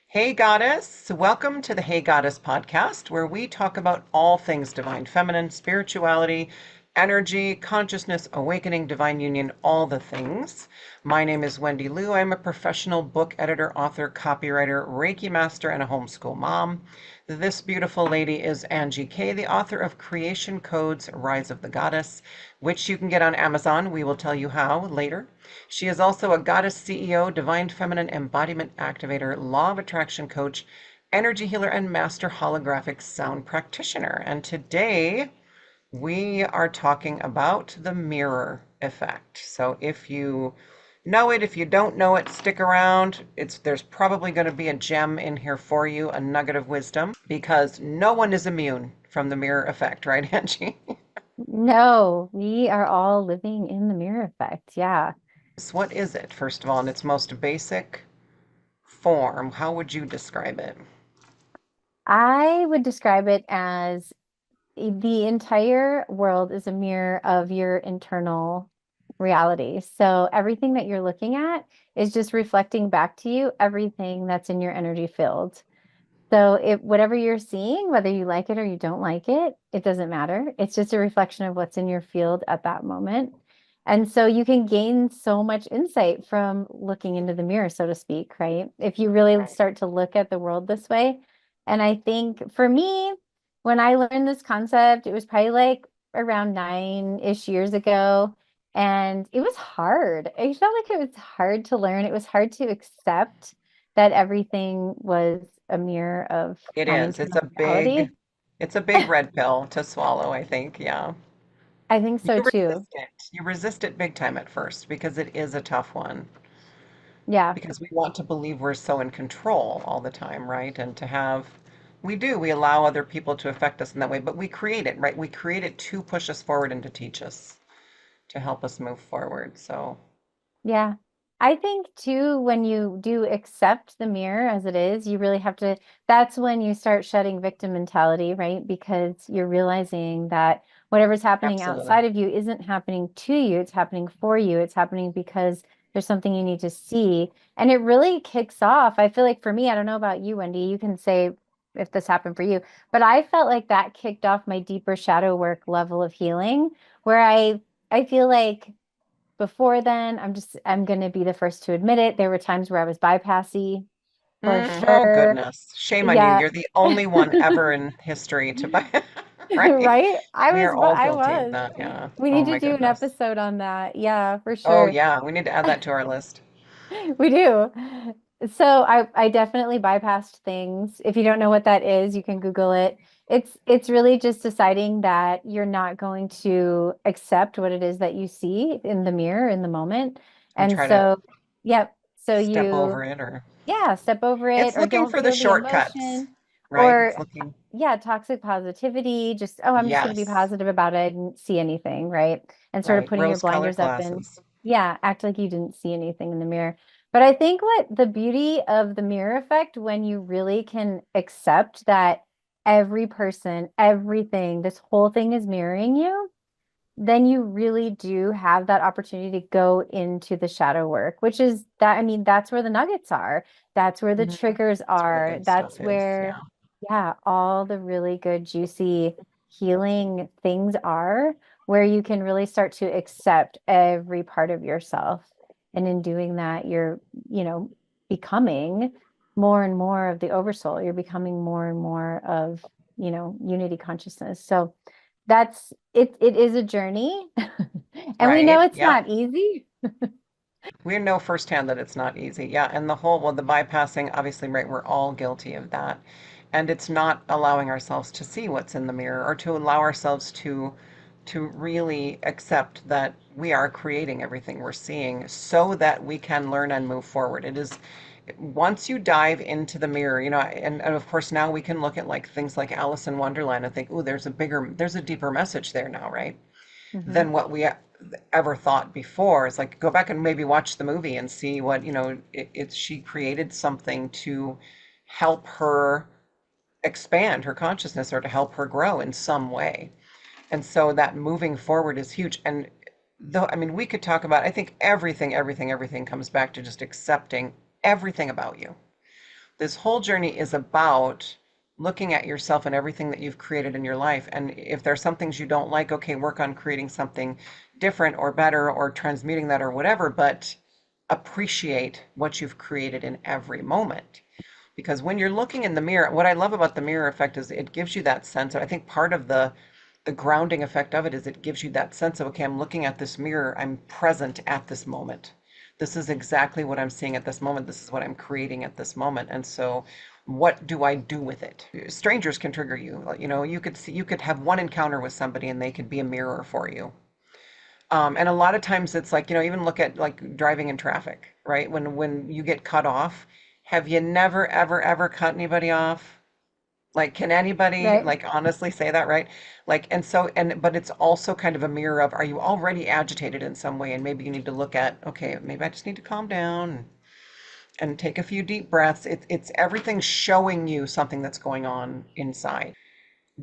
Hey Goddess, welcome to the Hey Goddess podcast, where we talk about all things divine feminine, spirituality, energy, consciousness, awakening, divine union, all the things. My name is Wendy Liu. I'm a professional book editor, author, copywriter, Reiki master, and a homeschool mom. This beautiful lady is Angie Kay, the author of Creation Codes Rise of the Goddess, which you can get on Amazon. We will tell you how later. She is also a Goddess CEO, Divine Feminine Embodiment Activator, Law of Attraction Coach, Energy Healer, and Master Holographic Sound Practitioner. And today we are talking about the mirror effect. So if you know it, if you don't know it, stick around. There's probably going to be a gem in here for you, a nugget of wisdom, because no one is immune from the mirror effect, right, Angie? No, we are all living in the mirror effect. Yeah. So what is it, first of all, in its most basic form? How would you describe it? I would describe it as the entire world is a mirror of your internal reality. So everything that you're looking at is just reflecting back to you everything that's in your energy field. So if whatever you're seeing, whether you like it or you don't like it, it doesn't matter. It's just a reflection of what's in your field at that moment. And so you can gain so much insight from looking into the mirror, so to speak, right? If you really Right. start to look at the world this way. And I think for me, when I learned this concept, it was probably like around 9-ish years ago. And it was hard. I felt like it was hard to learn. It was hard to accept that everything was a mirror of It my is. internal reality. It's a big red pill to swallow, I think. Yeah. I think You so too. resist it. You resist it big time at first because it is a tough one. Yeah. Because we want to believe we're so in control all the time, right? And we allow other people to affect us in that way, but we create it, right? We create it to push us forward and to teach us, to help us move forward. So, Yeah. I think too, when you do accept the mirror as it is, you really have to, that's when you start shedding victim mentality, right? Because you're realizing that whatever's happening absolutely. outside of you isn't happening to you, it's happening for you. It's happening because there's something you need to see. And it really kicks off. I feel like for me, I don't know about you, Wendy, you can say if this happened for you, but I felt like that kicked off my deeper shadow work level of healing, where I feel like before then, I'm gonna be the first to admit it. There were times where I was bypassy for Oh, sure. goodness. Shame on you. Yeah. You're the only one ever in history to buy, right? Right? We are all I guilty of was. that. Yeah. We Oh need to my do an goodness. episode on that. Yeah, for Oh sure. yeah, we need to add that to our list. We do. So I definitely bypassed things. If you don't know what that is, you can Google it. It's really just deciding that you're not going to accept what it is that you see in the mirror in the moment. And And try to so, yep. So step you over it or yeah, step over it it's or looking don't for the feel the shortcuts, emotion right? or It's looking, yeah, toxic positivity, just oh, I'm just going to be yes, positive about it and see anything, right? And sort of right. putting your Rose-colored blinders up and glasses. yeah, act like you didn't see anything in the mirror. But I think what the beauty of the mirror effect when you really can accept that every person, everything, this whole thing is mirroring you, then you really do have that opportunity to go into the shadow work, which is that, I mean, that's where the nuggets are. That's where the Mhm. triggers That's where the are. good That's stuff is. where, Yeah. yeah, all the really good, juicy healing things are, where you can really start to accept every part of yourself. And in doing that, you're, you know, becoming more and more of the oversoul. You're becoming more and more of, unity consciousness. So, that's it is a journey. And we know Right. it's Yeah. not easy. We know firsthand that it's not easy. Yeah. And the bypassing, obviously, right, we're all guilty of that. And it's not allowing ourselves to see what's in the mirror or to allow ourselves to really accept that we are creating everything we're seeing so that we can learn and move forward. It is once you dive into the mirror, and of course now we can look at like things like Alice in Wonderland and think, oh, there's a deeper message there now, right? Hmm. Than what we ever thought before. It's like go back and maybe watch the movie and see what, it's she created something to help her expand her consciousness or to help her grow in some way. And so that moving forward is huge. And though, I mean, we could talk about, I think everything comes back to just accepting everything about you. This whole journey is about looking at yourself and everything that you've created in your life. And if there's some things you don't like, okay, work on creating something different or better or transmuting that or whatever, but appreciate what you've created in every moment. Because when you're looking in the mirror, what I love about the mirror effect is it gives you that sense. I think part of the grounding effect of it is it gives you that sense of, okay, I'm looking at this mirror, I'm present at this moment. This is exactly what I'm seeing at this moment. This is what I'm creating at this moment. And so what do I do with it? Strangers can trigger you. You know, you could have one encounter with somebody and they could be a mirror for you. And a lot of times it's like, you know, even look at like driving in traffic, right? When you get cut off, have you never, ever, ever cut anybody off? Like, can anybody Right. like honestly say that, right? Like, and so, and but it's also kind of a mirror of, are you already agitated in some way? And maybe you need to look at, okay, maybe I just need to calm down and take a few deep breaths. It's everything showing you something that's going on inside.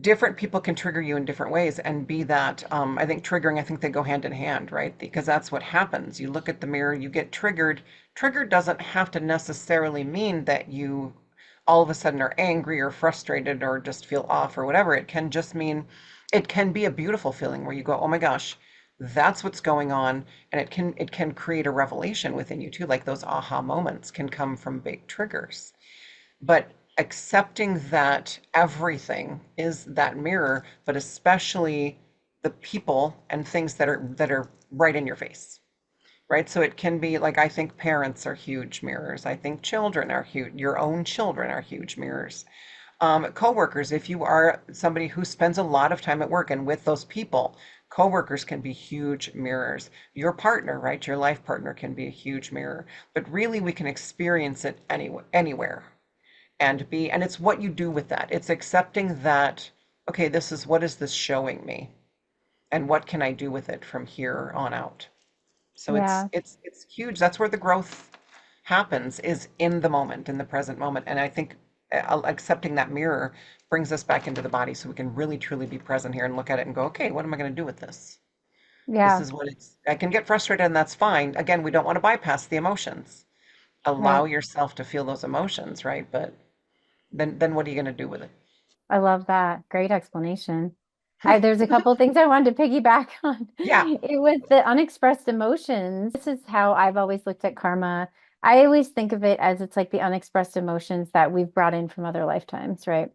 Different people can trigger you in different ways and be that. I think triggering, I think they go hand in hand, right? Because that's what happens. You look at the mirror, you get triggered. Triggered doesn't have to necessarily mean that you all of a sudden are angry or frustrated or just feel off or whatever. It can just mean, it can be a beautiful feeling where you go, oh my gosh, that's what's going on. And it can create a revelation within you too. Like those aha moments can come from big triggers. But accepting that everything is that mirror, but especially the people and things that are right in your face, right? So it can be like, I think parents are huge mirrors. I think children are huge. Your own children are huge mirrors. Coworkers, if you are somebody who spends a lot of time at work and with those people, coworkers can be huge mirrors. Your partner, right? Your life partner can be a huge mirror. But really, we can experience it anywhere and it's what you do with that. It's accepting that, okay, what is this showing me? And what can I do with it from here on out? So it's Yeah. it's it's huge. That's where the growth happens, is in the moment, in the present moment. And I think accepting that mirror brings us back into the body so we can really truly be present here and look at it and go, okay, what am I going to do with this? This Yeah. is what it's, I can get frustrated and that's fine. Again, we don't want to bypass the emotions. Allow Right. yourself to feel those emotions, right? But then what are you going to do with it? I love that. Great explanation. There's a couple things I wanted to piggyback on. Yeah. It was the unexpressed emotions. This is how I've always looked at karma. I always think of it as it's like the unexpressed emotions that we've brought in from other lifetimes, right?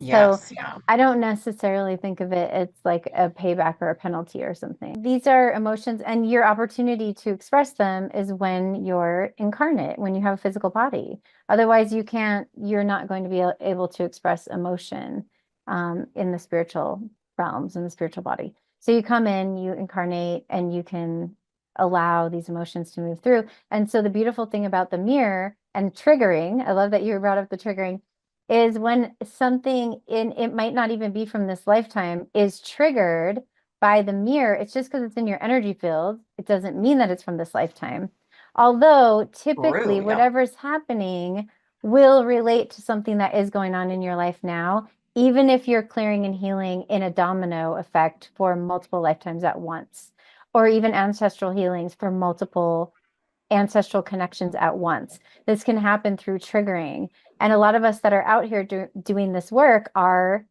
So Yes. Yeah. I don't necessarily think of it as like a payback or a penalty or something. These are emotions, and your opportunity to express them is when you're incarnate, when you have a physical body. Otherwise, you're not going to be able to express emotion in the spiritual realms, in the spiritual body. So you come in, you incarnate, and you can allow these emotions to move through. And so the beautiful thing about the mirror and triggering, I love that you brought up the triggering, is when something in it might not even be from this lifetime is triggered by the mirror. It's just because it's in your energy field. It doesn't mean that it's from this lifetime. Although typically True. Yep. whatever's happening will relate to something that is going on in your life now, even if you're clearing and healing in a domino effect for multiple lifetimes at once, or even ancestral healings for multiple ancestral connections at once. This can happen through triggering. And a lot of us that are out here doing this work are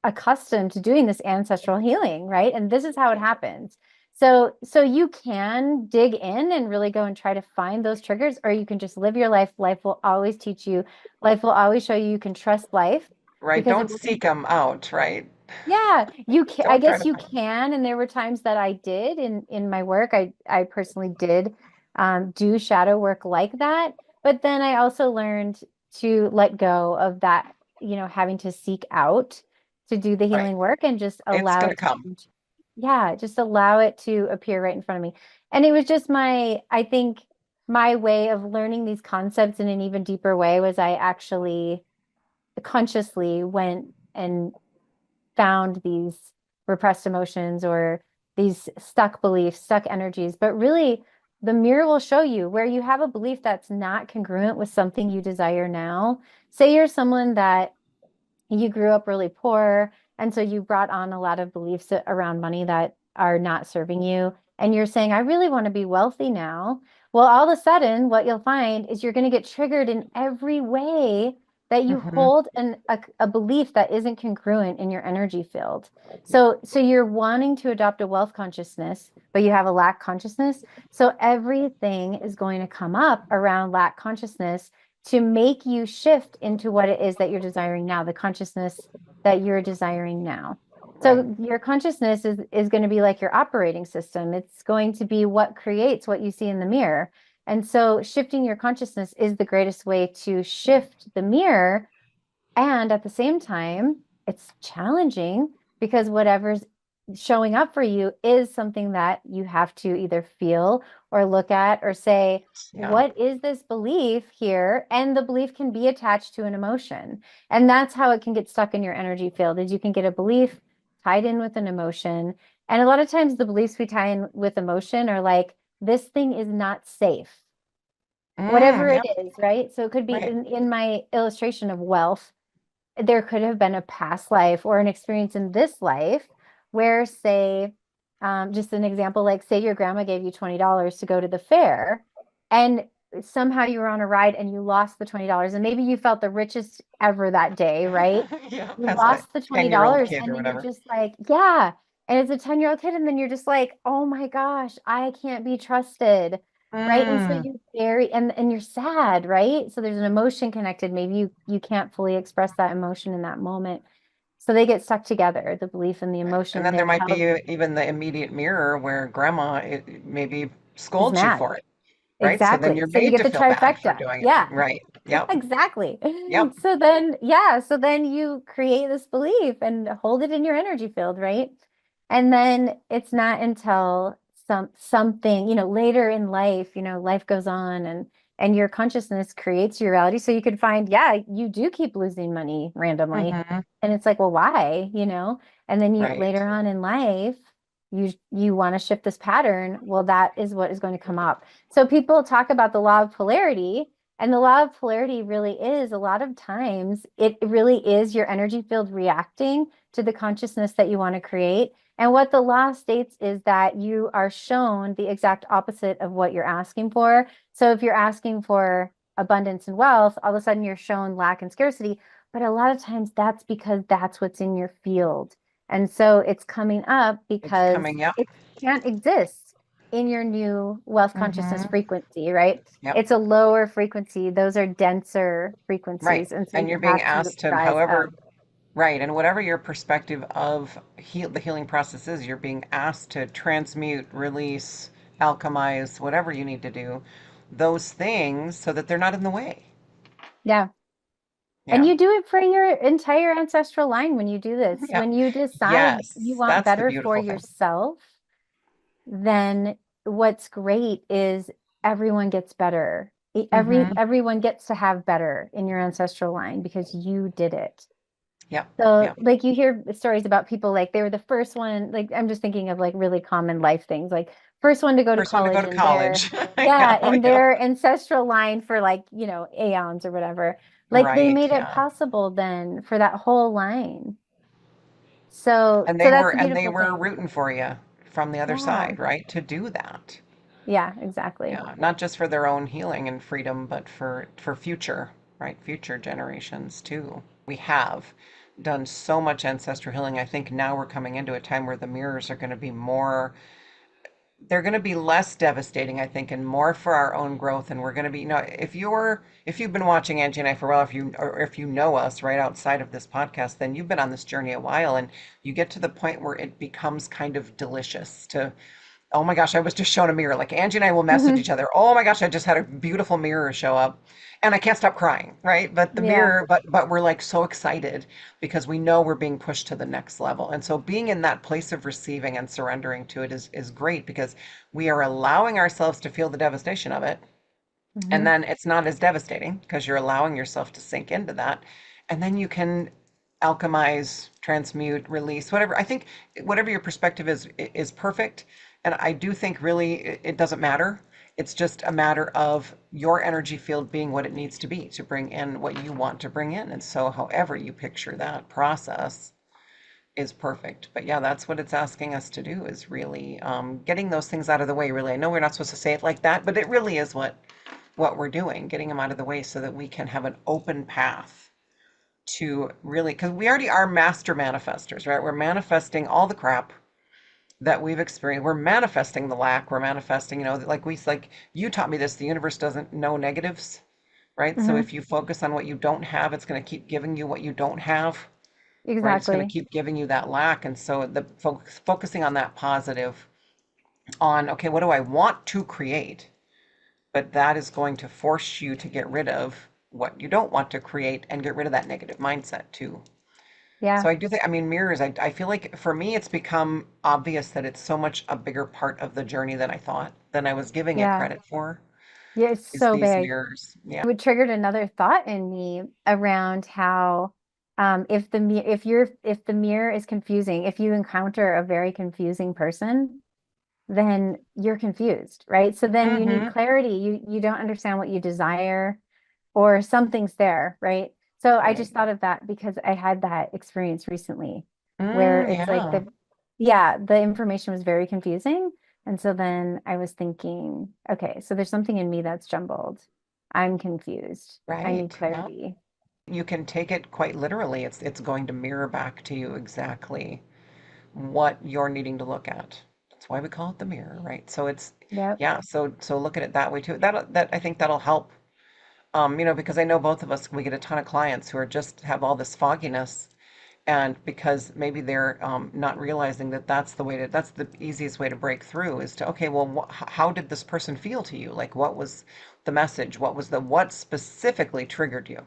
accustomed to doing this ancestral healing, right? And this is how it happens. So you can dig in and really go and try to find those triggers, or you can just live your life. Life will always teach you. Life will always show you you can trust life Right. because it Don't will. seek them out. Right. Yeah, you can. I Don't try guess to you find them. can, and there were times that I did in my work. I personally did do shadow work like that, but then I also learned to let go of that, having to seek out to do the Right. healing work and just It's allow going to it come. to, yeah, just allow it to appear right in front of me. And it was just I think my way of learning these concepts in an even deeper way was I actually consciously went and found these repressed emotions or these stuck beliefs, stuck energies. But really, the mirror will show you where you have a belief that's not congruent with something you desire now. Say you're someone that you grew up really poor, and so you brought on a lot of beliefs around money that are not serving you. and you're saying, I really want to be wealthy now. Well, all of a sudden, what you'll find is you're going to get triggered in every way that you Hmm. hold a belief that isn't congruent in your energy field. So you're wanting to adopt a wealth consciousness, but you have a lack consciousness. So everything is going to come up around lack consciousness to make you shift into what it is that you're desiring now, the consciousness that you're desiring now. Right. So your consciousness is going to be like your operating system. It's going to be what creates what you see in the mirror. And so shifting your consciousness is the greatest way to shift the mirror, and at the same time, it's challenging because whatever's showing up for you is something that you have to either feel or look at or say, Yeah. what is this belief here? And the belief can be attached to an emotion. And that's how it can get stuck in your energy field, is you can get a belief tied in with an emotion. And a lot of times the beliefs we tie in with emotion are like, this thing is not safe, whatever it Yep. is, right? So it could be Right. in my illustration of wealth, there could have been a past life or an experience in this life where, say, just an example, like say your grandma gave you $20 to go to the fair, and somehow you were on a ride and you lost the $20, and maybe you felt the richest ever that day, right? Yeah. You As a lost the 10-year-old $20, kid and or then you're whatever. just like, yeah. And as a 10-year-old kid, and then you're just like, oh my gosh, I can't be trusted. Right. And so Mm. you're very and you're sad, right? So there's an emotion connected. Maybe you can't fully express that emotion in that moment. So they get stuck together, the belief and the Right. And emotion. then there They're might held be even the immediate mirror where grandma maybe is scolds you mad. for it, right? So then Exactly. you're So you made get to the feel bad for trifecta. doing it. Yeah. Right. Yeah, Yep. exactly. Yep. So then, yeah, so then you create this belief and hold it in your energy field, right? And then it's not until something, later in life, life goes on and your consciousness creates your reality. So you could find, yeah, you do keep losing money randomly. Hmm. And it's like, well, why? And then you Right. later on in life, you want to shift this pattern. Well, that is what is going to come up. So people talk about the law of polarity, and the law of polarity really is a lot of times it really is your energy field reacting to the consciousness that you want to create. And what the law states is that you are shown the exact opposite of what you're asking for. So if you're asking for abundance and wealth, all of a sudden you're shown lack and scarcity. But a lot of times that's because that's what's in your field. And so it's coming up It's because coming. Yep. it can't exist in your new wealth consciousness Hmm. frequency, right? Yep. It's a lower frequency. Those are denser Right. frequencies. And so And you you're being have to asked to, rise up. however, right, and whatever your perspective of the healing process is, you're being asked to transmute, release, alchemize, whatever you need to do, those things so that they're not in the way. Yeah. And Yeah. you do it for your entire ancestral line when you do this. Yeah. When you decide you Yes, want that's the better for beautiful thing. yourself, then what's great is everyone gets better. Hmm. Everyone gets to have better in your ancestral line because you did it. Yep. So, Yep. like, you hear stories about people like they were the first one. Like, I'm just thinking of like really common life things, like first one to go to First one to go college to in their, college. yeah, Yeah. in Yep. their ancestral line for like, aeons or whatever. Like, they Right. made it Yeah. possible then for that whole line. So, And so they that's were a and they beautiful were thing. rooting for you from the other Yeah. side, right? To do that. Yeah, exactly. Yeah, not just for their own healing and freedom, but for future, right? Future generations too. We have done so much ancestral healing. I think now we're coming into a time where the mirrors are going to be more, they're going to be less devastating, I think, and more for our own growth. And we're going to be, if you've been watching Angie and I for a while, if you know us right outside of this podcast, then you've been on this journey a while, and you get to the point where it becomes kind of delicious to, oh my gosh, I was just shown a mirror. Like Angie and I will message Hmm. each other. Oh my gosh, I just had a beautiful mirror show up. And I can't stop crying, right? But the Yeah. mirror, but we're like so excited because we know we're being pushed to the next level. And so being in that place of receiving and surrendering to it is great because we are allowing ourselves to feel the devastation of it. And Hmm. then it's not as devastating because you're allowing yourself to sink into that. And then you can alchemize, transmute, release, whatever. I think whatever your perspective is perfect. And I do think really it doesn't matter. It's just a matter of your energy field being what it needs to be to bring in what you want to bring in. And so, however you picture that process, is perfect. But yeah, that's what it's asking us to do is really getting those things out of the way, really. I know we're not supposed to say it like that, but it really is what we're doing, getting them out of the way so that we can have an open path to really, because we already are master manifestors, right? We're manifesting all the crap that we've experienced. We're manifesting the lack. We're manifesting, like you taught me this, the universe doesn't know negatives, right? So Hmm. if you focus on what you don't have, it's going to keep giving you what you don't have, right? It's going to Exactly. keep giving you that lack. And so the focusing on that positive, on, okay, what do I want to create? But that is going to force you to get rid of what you don't want to create and get rid of that negative mindset too. Yeah. So I do think, I mean, mirrors, I feel like for me, it's become obvious that it's so much a bigger part of the journey than I thought, than I was giving it Yeah. credit for, Yeah, it's is so these big. mirrors. Yeah. It triggered another thought in me around how if the mirror is confusing, if you encounter a very confusing person, then you're confused, right? So then you need Mm-hmm. clarity. You don't understand what you desire or something's there, right? So I Right. just thought of that because I had that experience recently where Mm, it's like yeah. the information was very confusing. And so then I was thinking, okay, so there's something in me that's jumbled. I'm confused. I need Right. Yeah. clarity. You can take it quite literally. It's going to mirror back to you exactly what you're needing to look at. That's why we call it the mirror, right? So it's, Yep. yeah, so look at it that way too. That I think that'll help. Because I know both of us, we get a ton of clients who are just have all this fogginess, and because maybe they're not realizing that that's the easiest way to break through is to, okay, well, how did this person feel to you? Like, what was the message? What specifically triggered you?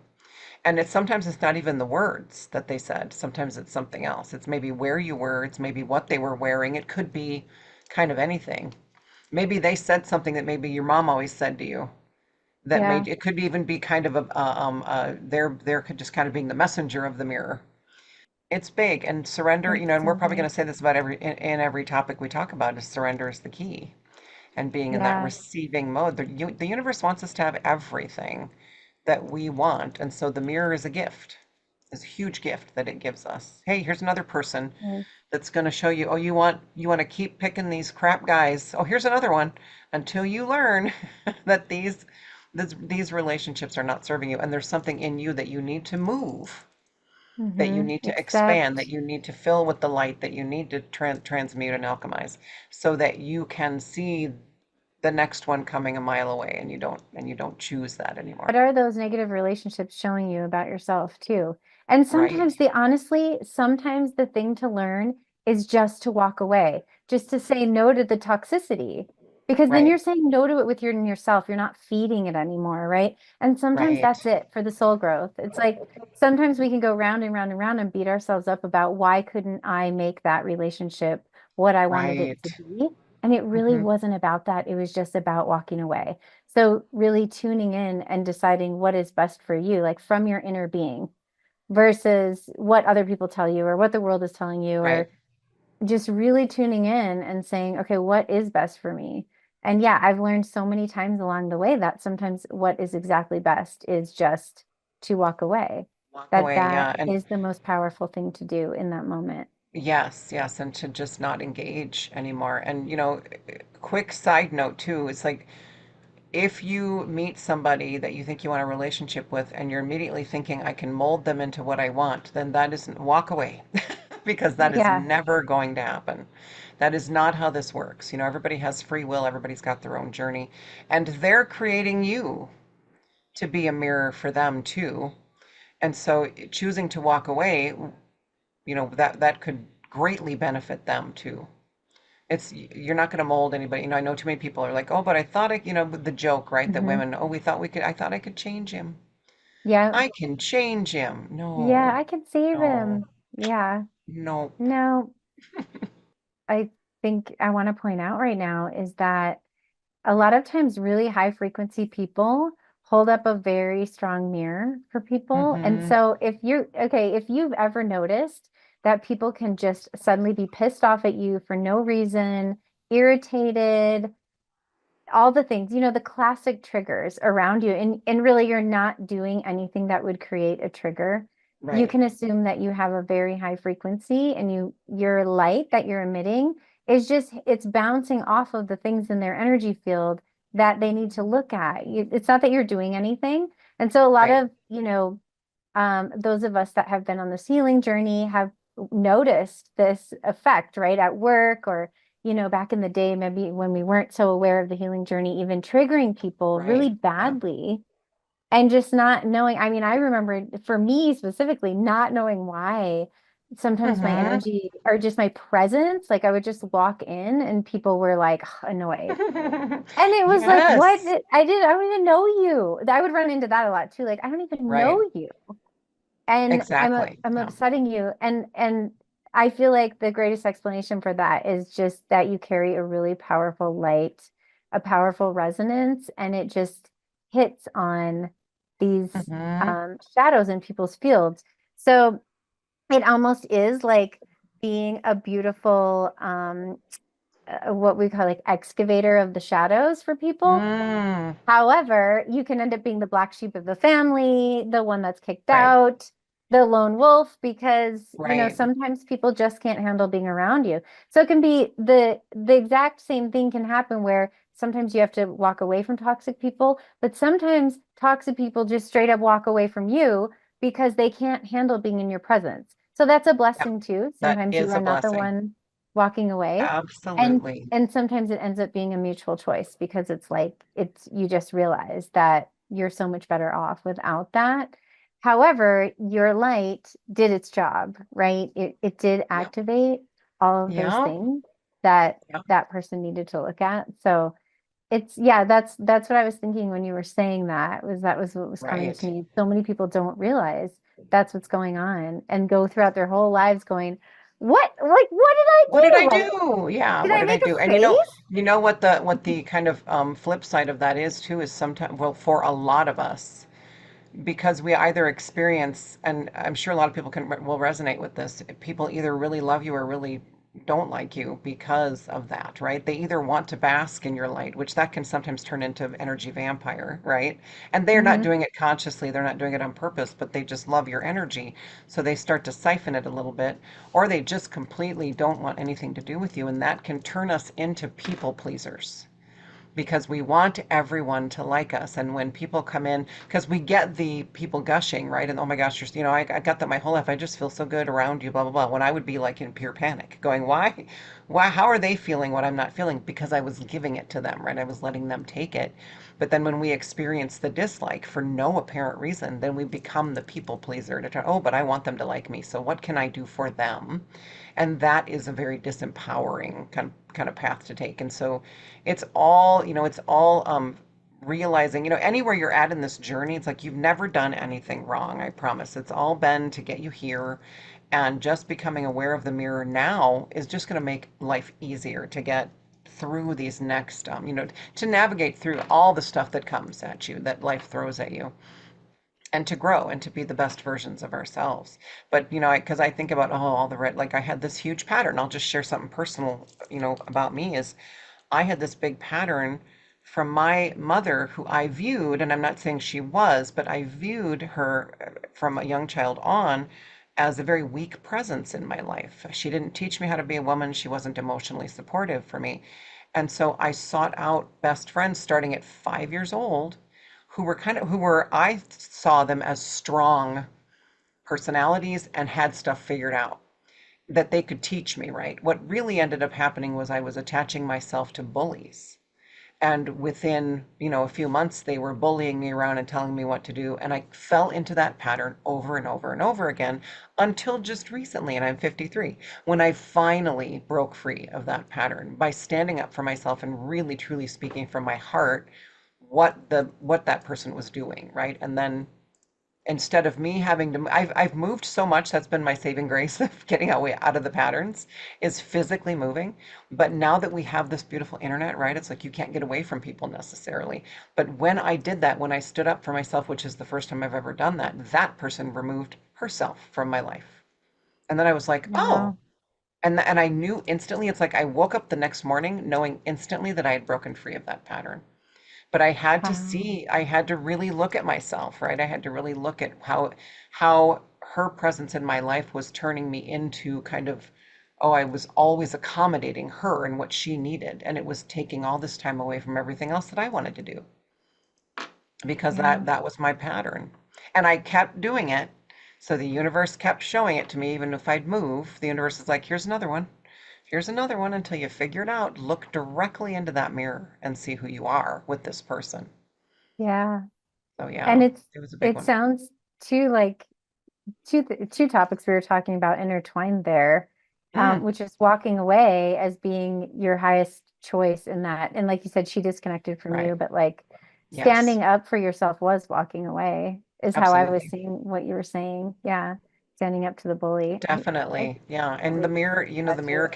And sometimes it's not even the words that they said. Sometimes it's something else. It's maybe where you were. It's maybe what they were wearing. It could be kind of anything. Maybe they said something that maybe your mom always said to you that Yeah. made it could even be kind of they're just kind of being the messenger of the mirror. It's big, and surrender, It's and we're so probably going big. to say this about in every topic we talk about, is surrender is the key, and being in that Yeah. receiving mode. The universe wants us to have everything that we want, and so the mirror is a gift. It's a huge gift that it gives us. Hey, here's another person Yes. that's going to show you, oh, you want to keep picking these crap guys. Oh, here's another one until you learn that these relationships are not serving you, and there's something in you that you need to move, that you need to expand, that Accept. you need to fill with the light, that you need to transmute and alchemize, so that you can see the next one coming a mile away, and you don't choose that anymore. What are those negative relationships showing you about yourself too? And Right, sometimes the thing to learn is just to walk away, just to say no to the toxicity. Because then right, you're saying no to it with yourself. You're not feeding it anymore, right? And sometimes right, that's it for the soul growth. It's like sometimes we can go round and round and round and beat ourselves up about why couldn't I make that relationship what I wanted it to right. be? And it really Hmm. wasn't about that. It was just about walking away. So really tuning in and deciding what is best for you, like from your inner being versus what other people tell you or what the world is telling you, Right. or just really tuning in and saying, okay, what is best for me? And yeah, I've learned so many times along the way that sometimes what is exactly best is just to walk away. Walk away, That yeah. And is the most powerful thing to do in that moment. yes, yes, and to just not engage anymore. And quick side note too, it's like if you meet somebody that you think you want a relationship with and you're immediately thinking I can mold them into what I want, then that isn't, walk away. Because that is Yeah. never going to happen. That is not how this works. Everybody has free will, everybody's got their own journey, and they're creating you to be a mirror for them too. And so choosing to walk away, that could greatly benefit them too. You're not going to mold anybody. I know too many people are like, oh, but I thought the joke, right? That Hmm. women, oh, I thought I could change him. Yeah. I can change him. Yeah, No, I could save no, him. Yeah. no. No, I think I want to point out right now is that a lot of times really high frequency people hold up a very strong mirror for people. And Mm-hmm. so if you've ever noticed that people can just suddenly be pissed off at you for no reason, irritated, all the things, the classic triggers around you, and really you're not doing anything that would create a trigger. you Right. can assume that you have a very high frequency and your light that you're emitting is just it's bouncing off of the things in their energy field that they need to look at. It's not that you're doing anything. And so a lot Right. of, those of us that have been on this healing journey have noticed this effect, right, at work or, back in the day, maybe when we weren't so aware of the healing journey, even triggering people really Right. Yeah. badly and just not knowing. I mean, I remember for me specifically, not knowing why sometimes my Mm-hmm. energy or just my presence, like I would just walk in and people were like annoyed. And it was like, what? Yes. I don't even know you. I would run into that a lot too. Like, I don't even Right. know you. And Exactly. I'm Yeah. upsetting you. And I feel like the greatest explanation for that is just that you carry a really powerful light, a powerful resonance, and it just hits on these Mm-hmm. shadows in people's fields. So it almost is like being a beautiful what we call like excavator of the shadows for people. Mm. However, you can end up being the black sheep of the family, the one that's kicked Right. out, the lone wolf, because, Right. sometimes people just can't handle being around you. So it can be the exact same thing can happen where sometimes you have to walk away from toxic people, but sometimes toxic people just straight up walk away from you because they can't handle being in your presence. So that's a Yeah. blessing too. That Sometimes you is are a not the blessing. one walking away. And Absolutely. and sometimes it ends up being a mutual choice because it's like it's you just realize that you're so much better off without that. However, your light did its job, right? It did Yeah. activate all of those Yeah. things that Yeah. that person needed to look at. So it's yeah, that's what I was thinking when you were saying that was what was coming to Right. me. So many people don't realize that's what's going on and go throughout their whole lives going, what did I What did I do? Like, do? Yeah, did what I did I make a do? And face? what the kind of flip side of that is too is sometimes, well, for a lot of us, because we either experience, and I'm sure a lot of people will resonate with this, people either really love you or really don't like you because of that, right? They either want to bask in your light, which that can sometimes turn into energy vampire, right? And they're not Hmm. doing it consciously, they're not doing it on purpose, but they just love your energy. So they start to siphon it a little bit, or they just completely don't want anything to do with you, and that can turn us into people pleasers because we want everyone to like us. And when people come in, because we get the people gushing, right? And oh my gosh, I got that my whole life. I just feel so good around you, blah, blah, blah. When I would be like in pure panic, going, why? Why? How are they feeling what I'm not feeling? Because I was giving it to them, right? I was letting them take it. But then when we experience the dislike for no apparent reason, then we become the people pleaser to try, oh, but I want them to like me. So what can I do for them? And that is a very disempowering kind of path to take. And so it's all realizing, anywhere you're at in this journey, it's like you've never done anything wrong, I promise. It's all been to get you here. And just becoming aware of the mirror now is just going to make life easier to get through these next, to navigate through all the stuff that comes at you, that life throws at you, and to grow and to be the best versions of ourselves. But, because I think about, oh, all the red, like I had this huge pattern. I'll just share something personal, about me is I had this big pattern from my mother who I viewed, and I'm not saying she was, but I viewed her from a young child on as a very weak presence in my life. She didn't teach me how to be a woman. She wasn't emotionally supportive for me. And so I sought out best friends starting at 5 years old I saw them as strong personalities and had stuff figured out that they could teach me, right? What really ended up happening was I was attaching myself to bullies. And within, a few months, they were bullying me around and telling me what to do. And I fell into that pattern over and over and over again until just recently, and I'm 53, when I finally broke free of that pattern by standing up for myself and really truly speaking from my heart what that person was doing, right? And then instead of me having to, I've moved so much. That's been my saving grace of getting away out of the patterns, is physically moving. But now that we have this beautiful internet, right, it's like you can't get away from people necessarily. But when I did that, when I stood up for myself, which is the first time I've ever done that, that person removed herself from my life. And then I was like, oh. Wow. And I knew instantly. It's like I woke up the next morning knowing instantly that I had broken free of that pattern. But Wow. I had to really look at myself, right? I had to really look at how her presence in my life was turning me into kind of, oh, I was always accommodating her and what she needed, and it was taking all this time away from everything else that I wanted to do because Yeah. that was my pattern. And I kept doing it. So the universe kept showing it to me, even if I'd move. The universe is like, here's another one. Here's another one until you figure it out. Look directly into that mirror and see who you are with this person. Yeah. So And yeah, it was a big it one. sounds too like two topics we were talking about intertwined there, Mm, which is walking away as being your highest choice in that. And like you said, she disconnected from right. you, but like Yes, standing up for yourself was walking away, is how I was absolutely. seeing what you were saying. Yeah. Standing up to the bully. I Definitely. Yeah. And the really mirror, you know, that too.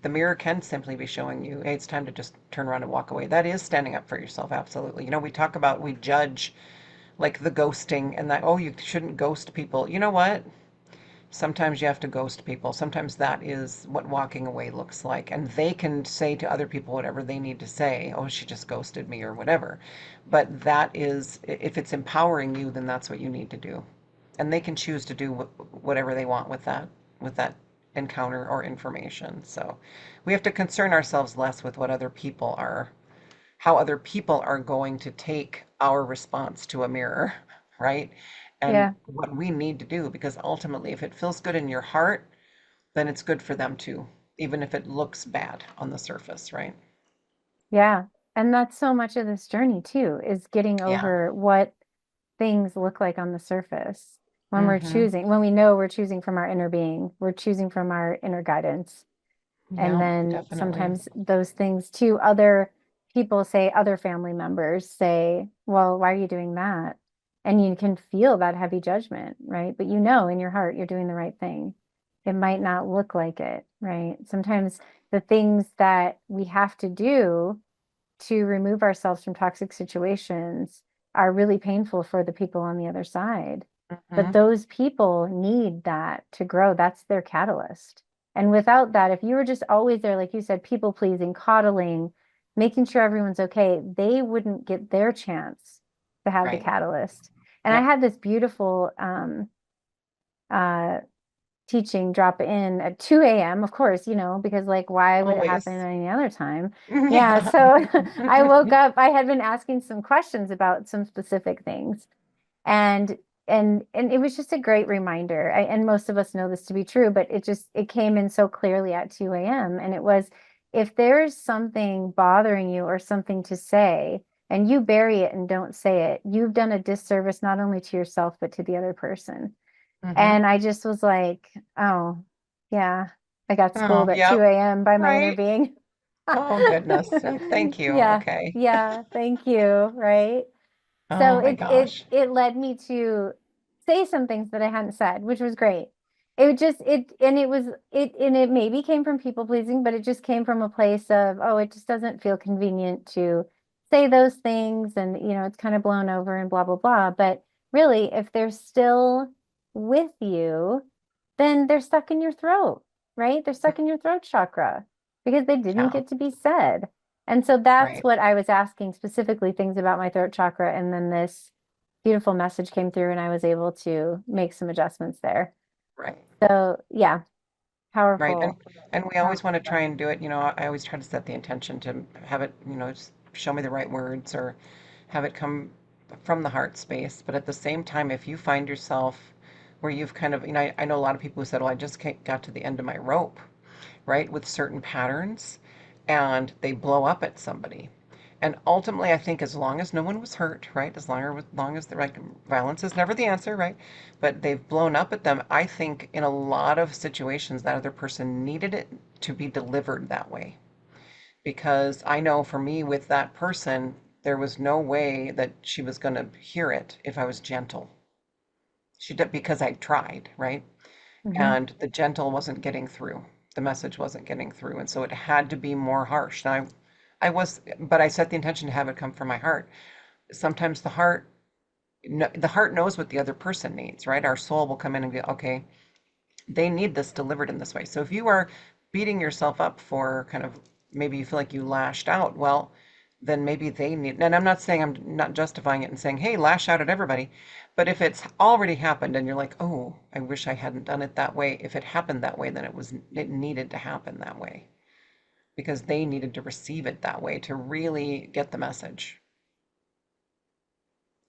the mirror can simply be showing you, hey, it's time to just turn around and walk away. That is standing up for yourself. Absolutely. You know, we judge like the ghosting and that, oh, you shouldn't ghost people. You know what? Sometimes you have to ghost people. Sometimes that is what walking away looks like. And they can say to other people whatever they need to say. Oh, she just ghosted me or whatever. But that is, if it's empowering you, then that's what you need to do. And they can choose to do whatever they want with that encounter or information. So we have to concern ourselves less with what other people are, how other people are going to take our response to a mirror, right? And Yeah. what we need to do, because ultimately, if it feels good in your heart, then it's good for them too, even if it looks bad on the surface, right? Yeah. And that's so much of this journey too, is getting Yeah. over what things look like on the surface when we're Mm-hmm. choosing, when we know we're choosing from our inner being, we're choosing from our inner guidance. And Yeah, then definitely. sometimes those things too, other people say, other family members say, well, why are you doing that? And you can feel that heavy judgment, right? But you know in your heart you're doing the right thing. It might not look like it, right? Sometimes the things that we have to do to remove ourselves from toxic situations are really painful for the people on the other side. But Mm-hmm. those people need that to grow. That's their catalyst. And without that, if you were just always there, like you said, people pleasing, coddling, making sure everyone's okay, they wouldn't get their chance to have the Right. catalyst. And I Yep. had this beautiful uh, teaching drop in at 2 a.m., of course, because like, why would it happen Always. at any other time? Yeah. Yeah. So I woke up, I had been asking some questions about some specific things. And and it was just a great reminder. And most of us know this to be true, but it came in so clearly at 2 a.m. And it was, if there's something bothering you or something to say, and you bury it and don't say it, you've done a disservice not only to yourself, but to the other person. Mm-hmm. And I just was like, oh, yeah, I got Oh, schooled at yep. 2 a.m. by my inner Right. being. Oh, goodness. Thank you. Yeah, Okay. yeah, thank you, right? So Oh my it gosh. it led me to say some things that I hadn't said, which was great. It just it and it was it and it maybe came from people pleasing, but it just came from a place of, oh, it just doesn't feel convenient to say those things, and it's kind of blown over and blah blah blah. But really, if they're still with you, then they're stuck in your throat, right? They're stuck in your throat chakra because they didn't Yeah. get to be said. And so that's Right. what I was asking, specifically things about my throat chakra. And then this beautiful message came through and I was able to make some adjustments there. Right. So yeah, Right. powerful, And we always want powerful to stuff. try and do it, you know, I always try to set the intention to have it, you know, just show me the right words or have it come from the heart space. But at the same time, if you find yourself where you've kind of, you know, I know a lot of people who said, well, I just got to the end of my rope, right, with certain patterns, and they blow up at somebody. And ultimately, I think as long as no one was hurt, right, long as the right violence is never the answer, right, but they've blown up at them. I think in a lot of situations that other person needed it to be delivered that way, because I know for me with that person, there was no way that she was going to hear it if I was gentle. She did because I tried, right? Hmm. And the gentle wasn't getting through. The message wasn't getting through, and so it had to be more harsh. Now, I was, but I set the intention to have it come from my heart. Sometimes the heart knows what the other person needs, right? Our soul will come in and be, okay, they need this delivered in this way. So if you are beating yourself up for kind of maybe you feel like you lashed out, well, then maybe they need, and I'm not saying, I'm not justifying it and saying, hey, lash out at everybody. But if it's already happened and you're like, oh, I wish I hadn't done it that way. If it happened that way, then it needed to happen that way because they needed to receive it that way to really get the message.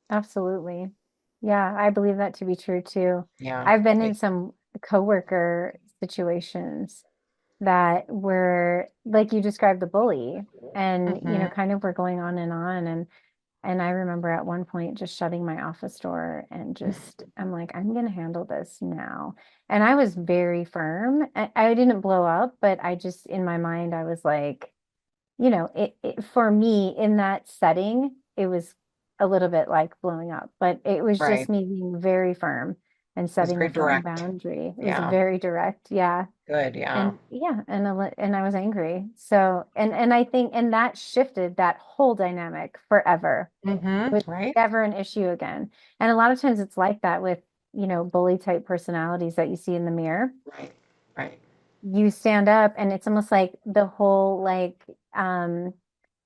Absolutely. Yeah, I believe that to be true too. Yeah. I've been in some coworker situations that were like you described the bully and Hmm. kind of were going on and I remember at one point just shutting my office door and just I'm like I'm gonna handle this now. And I was very firm. I didn't blow up, but I just in my mind I was like it for me in that setting, it was a little bit like blowing up, but it was just Right. me being very firm and It was setting very a firm direct. boundary. It was Yeah. very direct. Yeah. Good. Yeah. And yeah, and I was angry. So, and I think, and that shifted that whole dynamic forever. It was Right. never an issue again. And a lot of times it's like that with, bully type personalities that you see in the mirror. Right. Right. You stand up and it's almost like the whole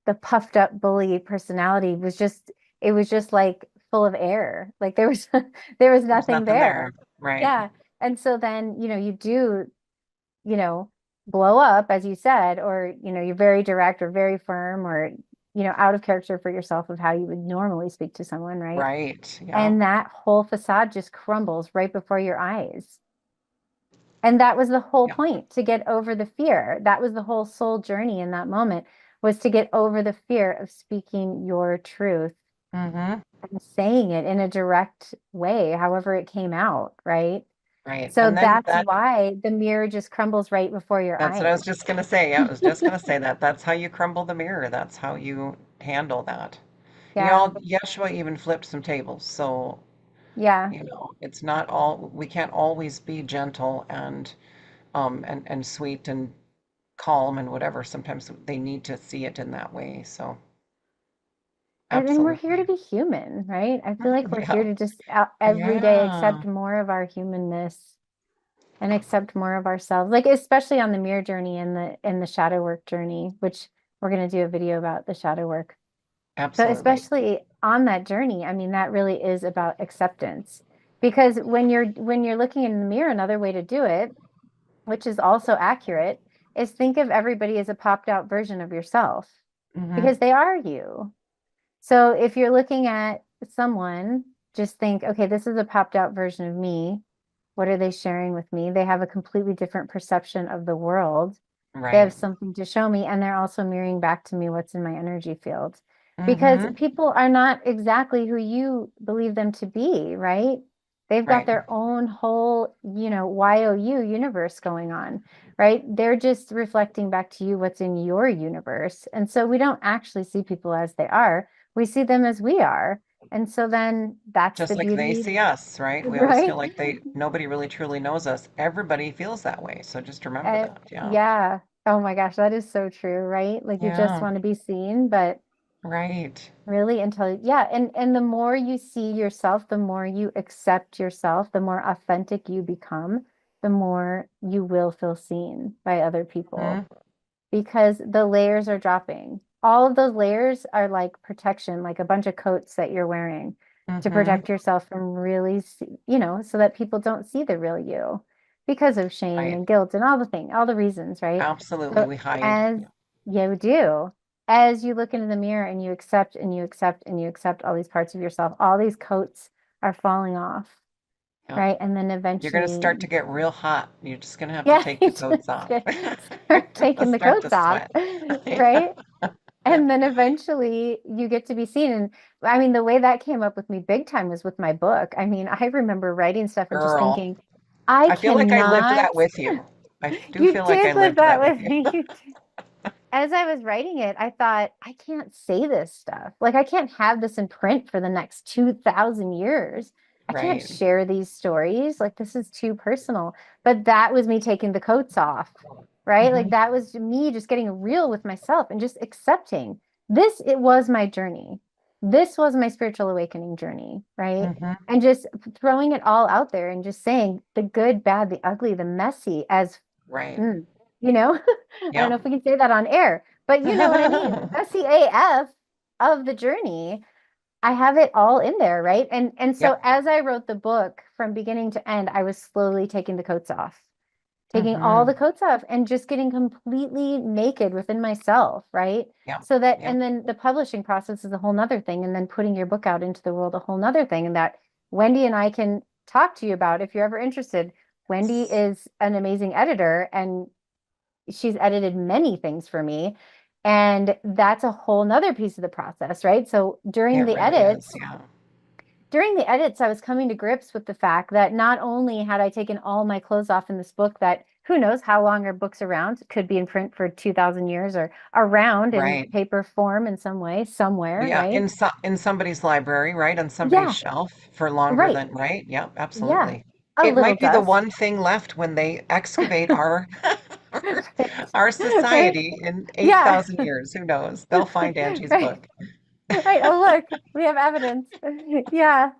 the puffed up bully personality was just it was just like full of air. Like there was there was There's nothing nothing there. there. Right. Yeah. And so then, you do, you know, blow up, as you said, or, you're very direct or very firm or, out of character for yourself of how you would normally speak to someone, right? Right. Yeah. And that whole facade just crumbles right before your eyes. And that was the whole Yeah. point to get over the fear. That was the whole soul journey in that moment was to get over the fear of speaking your truth Hmm. and saying it in a direct way, however it came out, right? Right. So And then that's why the mirror just crumbles right before your that's what I was eyes. just gonna say. Yeah, I was just gonna say that. That's how you crumble the mirror. That's how you handle that. Yeah. Yeshua even flipped some tables. So, Yeah. it's not all, we can't always be gentle and sweet and calm and whatever. Sometimes they need to see it in that way. So, And then we're here to absolutely. be human, right? I feel like we're Yeah. here to just every day accept Yeah. more of our humanness and accept more of ourselves. Like especially on the mirror journey and the shadow work journey, which we're going to do a video about the shadow work. So Absolutely. especially on that journey, I mean that really is about acceptance. Because when you're looking in the mirror, another way to do it, which is also accurate, is think of everybody as a popped out version of yourself Hmm. because they are you. So if you're looking at someone, just think, okay, this is a popped out version of me. What are they sharing with me? They have a completely different perception of the world. They have Right. something to show me, and they're also mirroring back to me what's in my energy field. Because Hmm. people are not exactly who you believe them to be, right? They've got Right. their own whole, YOU universe going on, right? They're just reflecting back to you what's in your universe. And so we don't actually see people as they are. We see them as we are. And so then that's Just the like they beauty, see us, right? We always feel right? like nobody really truly knows us. Everybody feels that way. So just remember that. Yeah. Yeah. Oh my gosh, that is so true, right? Like you just Yeah. want to be seen, but Right. really until yeah, and the more you see yourself, the more you accept yourself, the more authentic you become, the more you will feel seen by other people Hmm. because the layers are dropping. All of those layers are like protection, like a bunch of coats that you're wearing to Hmm. protect yourself from really, so that people don't see the real you because of shame Right. and guilt and all the reasons, right? Absolutely. So We hide. as you do, as you look into the mirror and you accept and you accept and you accept all these parts of yourself, all these coats are falling off, Yeah. right? And then You're going to start eventually to get real hot. You're just going to have to yeah, take the you coats just off. start taking the Start to coats off, sweat. right? And then eventually you get to be seen. And I mean, the way that came up with me big time was with my book. I mean, I remember writing stuff and just Girl, thinking, I I feel like I lived cannot. that with you. I do You feel like I did live lived that that with with you. me. As I was writing it, I thought, I can't say this stuff. Like, I can't have this in print for the next 2,000 years. I can't Right. share these stories. Like, this is too personal. But that was me taking the coats off, right? Like, Hmm. that was me just getting real with myself and just accepting this. It was my journey. This was my spiritual awakening journey, right? Hmm. And just throwing it all out there and just saying the good, bad, the ugly, the messy as Right. Mm. You know, I don't know Yep. if we can say that on air, But you know what I mean? SEAF of the journey. I have it all in there, right? And so Yep. as I wrote the book from beginning to end, I was slowly taking the coats off, taking all Hmm. the coats off and just getting completely naked within myself, right? Yep. So that, Yep. and then the publishing process is a whole nother thing, and then putting your book out into the world, a whole nother thing, and that Wendy and I can talk to you about if you're ever interested. Wendy is an amazing editor, and she's edited many things for me. And that's a whole nother piece of the process, right? So It really is. Yeah. during the edits, I was coming to grips with the fact that not only had I taken all my clothes off in this book, that who knows how long our book's around, could be in print for 2000 years or around in Right. paper form in some way, somewhere, Yeah. right? In somebody's library, right? On somebody's Yeah, shelf for longer right. than, right? Yep. Yeah. Absolutely. A It little might be the dust. one thing left when they excavate our Right. our Right. society in Yeah. 8,000 years. Who knows? They'll find Angie's Right. book. Right. Oh, look, we have evidence. Yeah.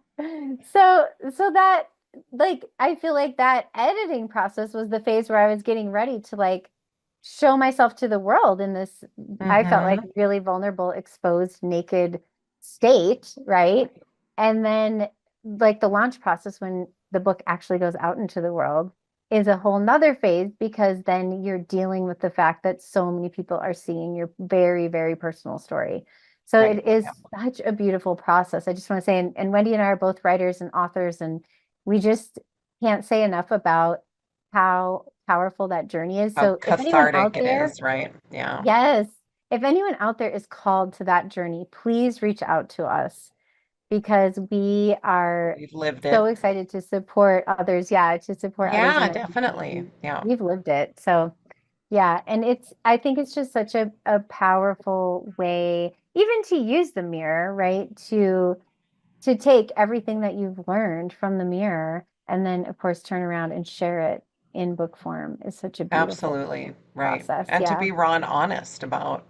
So that, like, I feel like that editing process was the phase where I was getting ready to like show myself to the world in this, I felt like Hmm. really vulnerable, exposed, naked state, right? And then like the launch process when the book actually goes out into the world is a whole nother phase, because then you're dealing with the fact that so many people are seeing your very, very personal story. So Right. it is Yep. such a beautiful process. I just want to say, and Wendy and I are both writers and authors, and we just can't say enough about how powerful that journey is. How So if anyone cathartic out it there, is, right? Yeah. yes, if anyone out there is called to that journey, please reach out to us, because we are We've lived so it. excited to support others. Yeah, to support others in Yeah, their definitely. Yeah. we've lived it. So yeah, and I think it's just such a powerful way, even to use the mirror, right? To take everything that you've learned from the mirror and then, of course, turn around and share it in book form is such a beautiful Absolutely. Right. process. And to Yeah. be raw and honest about,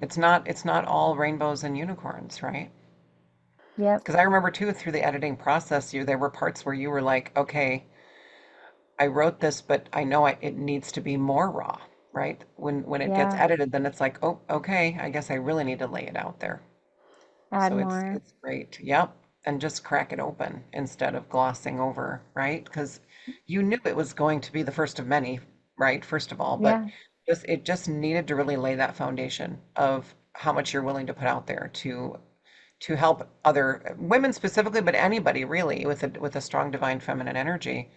it's not all rainbows and unicorns, right? Yep. Because I remember too through the editing process, there were parts where you were like, okay, I wrote this, but I know it needs to be more raw, right? When it gets Yeah. edited, then it's like, oh, okay, I guess I really need to lay it out there. Add So it's more. it's great. Yep. And just crack it open instead of glossing over, right? Because you knew it was going to be the first of many, right? First of all, but Yeah. it just needed to really lay that foundation of how much you're willing to put out there to help other women specifically, but anybody really with a strong divine feminine energy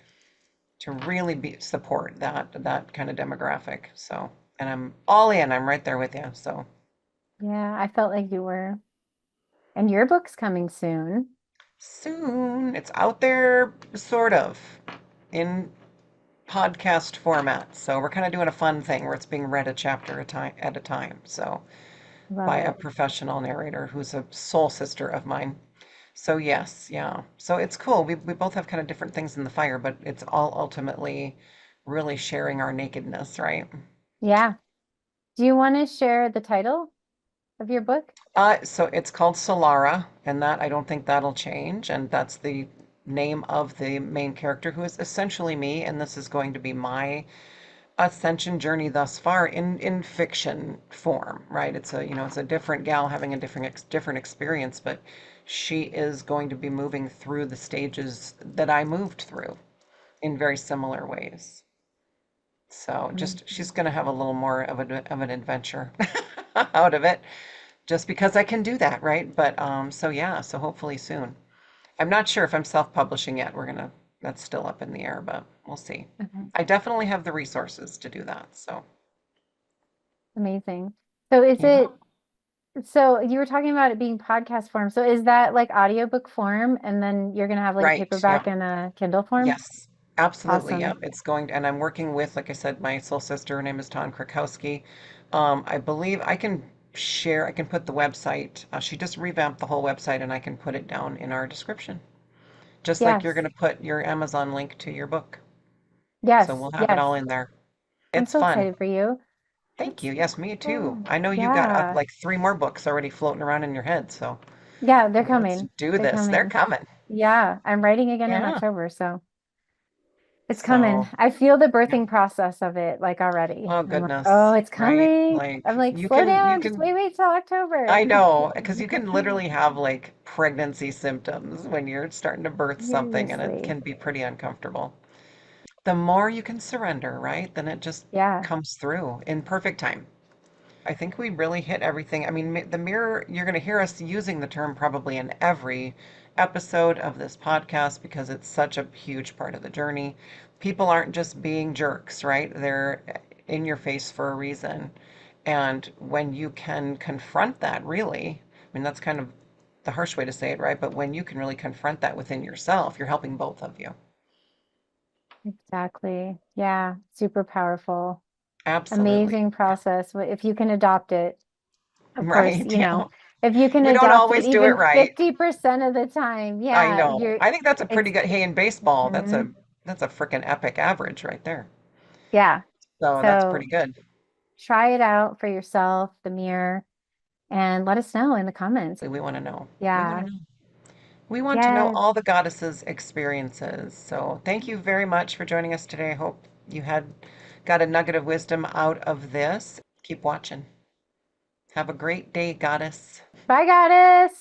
to really be support that kind of demographic. So, and I'm all in. I'm right there with you. So Yeah. I felt like you were. And your book's coming soon. soon it's out there, sort of, in podcast format. So we're kind of doing a fun thing where it's being read a chapter at a time. So Love by a it. professional narrator who's a soul sister of mine. So yes, yeah. So it's cool. We both have kind of different things in the fire, but it's all ultimately really sharing our nakedness, right? Yeah. Do you want to share the title of your book? So it's called Solara, and that I don't think that'll change, and that's the name of the main character who is essentially me, and this is going to be my ascension journey thus far in fiction form, right? It's a different gal having a different experience, but she is going to be moving through the stages that I moved through in very similar ways. So just she's Amazing. going to have a little more of an adventure out of it, just because I can do that, right? But so yeah, so hopefully soon. I'm not sure if I'm self-publishing yet. That's still up in the air, but we'll see. Okay. I definitely have the resources to do that. So Amazing. So is yeah. it, so you were talking about it being podcast form. So is that like audiobook form and then you're gonna have like a Right. Yep. paperback and a Kindle form? Yes. Absolutely. Yep. Awesome. And I'm working with, like I said, my soul sister. Her name is Ton Krakowski. I believe I can put the website. She just revamped the whole website and I can put it down in our description. Just like you're Yes. going to put your Amazon link to your book. So Yes. we'll have it Yes. all in there. I'm It's so fun. excited for you. Thank It's you. Yes, me too. so, I know you got yeah. like three more books already floating around in your head. So Yeah, they're let's coming. do They're this. They're coming. coming. Yeah, I'm writing again in Yeah. October, so It's coming. So, I feel the yeah. birthing process of it like already. Oh I'm like, oh, goodness, it's right? coming. I'm Like like, slow you down, just can wait till October. I know, because you can literally have like pregnancy symptoms when you're starting to birth something and it Seriously. can be pretty uncomfortable. The more you can surrender, right? Then it just Yeah, comes through in perfect time. I think we really hit everything. I mean, the mirror, you're going to hear us using the term probably in every episode of this podcast because it's such a huge part of the journey. People aren't just being jerks, right? They're in your face for a reason. And when you can confront that, really, I mean, that's kind of the harsh way to say it, right? But when you can really confront that within yourself, you're helping both of you. exactly. Yeah, super powerful. Absolutely. Amazing process. If you can adopt it, of course, Right. Yeah. if you can We don't adopt it always do it even right. 50% of the time, I yeah, know. you're I think that's a pretty it's good, hey, in baseball, mhm, that's a freaking epic average right there. yeah. So that's So pretty good. try it out for yourself, the mirror, and let us know in the comments. We want to know. We want to Yeah. know. We want to know Yes. all the goddesses' experiences. So thank you very much for joining us today. I hope you had got a nugget of wisdom out of this. Keep watching. Have a great day, goddess. Bye, goddess.